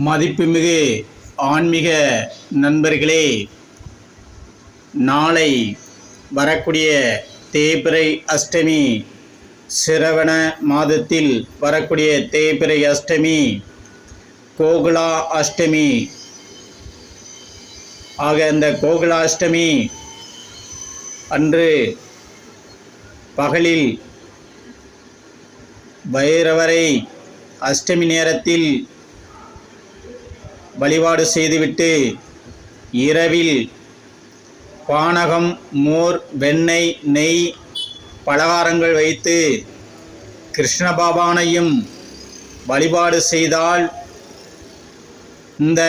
மதிப்புமிகு ஆன்மீக நண்பர்களே, நாளை வரக்கூடிய தேய்பிறை அஷ்டமி, சிரவண மாதத்தில் வரக்கூடிய தேய்பிறை அஷ்டமி கோகுலா அஷ்டமி. ஆக இந்த கோகுலா அஷ்டமி அன்று பகலில் பைரவரை அஷ்டமி நேரத்தில் வழிபாடு செய்துவிட்டு இரவில் பானகம், மோர், வெண்ணெய், நெய், பலகாரங்கள் வைத்து கிருஷ்ண பகவானையும் வழிபாடு செய்தால் இந்த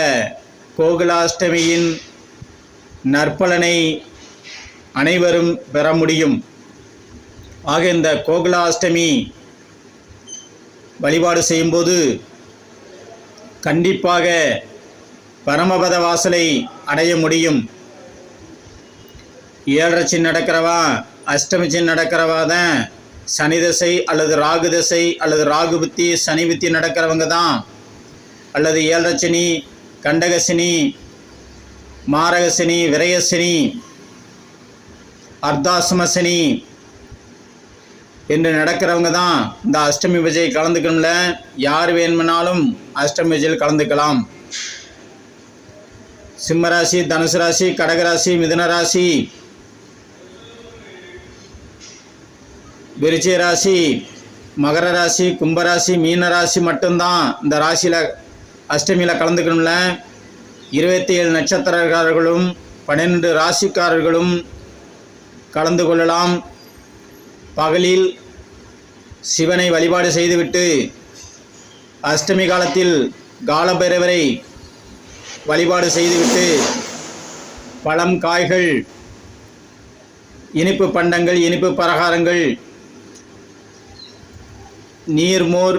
கோகுலாஷ்டமியின் நற்பலனை அனைவரும் பெற முடியும். ஆக இந்த கோகுலாஷ்டமி வழிபாடு செய்யும்போது கண்டிப்பாக பரமபத வாசலை அடைய முடியும். 7.5 நடக்கிறவா, அஷ்டமிச்சி நடக்கிறவா தான் சனி தசை அல்லது ராகு தசை அல்லது ராகு புத்தி, சனி புத்தி நடக்கிறவங்க தான், அல்லது 7.5 சனி, கண்டகசனி, மாரகசனி, விரயசனி, அர்த்தாசமசனி என்று நடக்கிறவங்க தான் இந்த அஷ்டமி பூஜை கலந்துக்கணும்ல. யார் வேணுமானாலும் அஷ்டமி பூஜையில் கலந்துக்கலாம். சிம்மராசி, தனுசு ராசி, கடகராசி, மிதுன ராசி, விருச்சிக ராசி, மகர ராசி, கும்பராசி, மீன ராசி மட்டும்தான் இந்த ராசியில் அஷ்டமியில் கலந்துக்கணும்ல. 27 நட்சத்திரக்காரர்களும் 12 ராசிக்காரர்களும் கலந்து கொள்ளலாம். பகலில் சிவனை வழிபாடு செய்துவிட்டு அஷ்டமி காலத்தில் காலபைரவரை வழிபாடு செய்துவிட்டு பழம், காய்கள், இனிப்பு பண்டங்கள், இனிப்பு பலகாரங்கள், நீர், மோர்,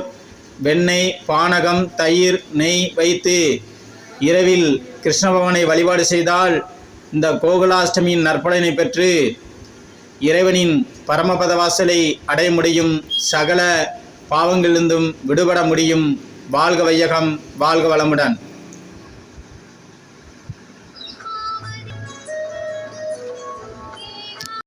வெண்ணெய், பானகம், தயிர், நெய் வைத்து இரவில் கிருஷ்ண பகவானை வழிபாடு செய்தால் இந்த கோகுலாஷ்டமியின் நற்பலனை பெற்று இறைவனின் பரமபத வாசலை அடைய முடியும். சகல பாவங்களிலிருந்தும் விடுபட முடியும். வாழ்க வையகம், வாழ்க வளமுடன்.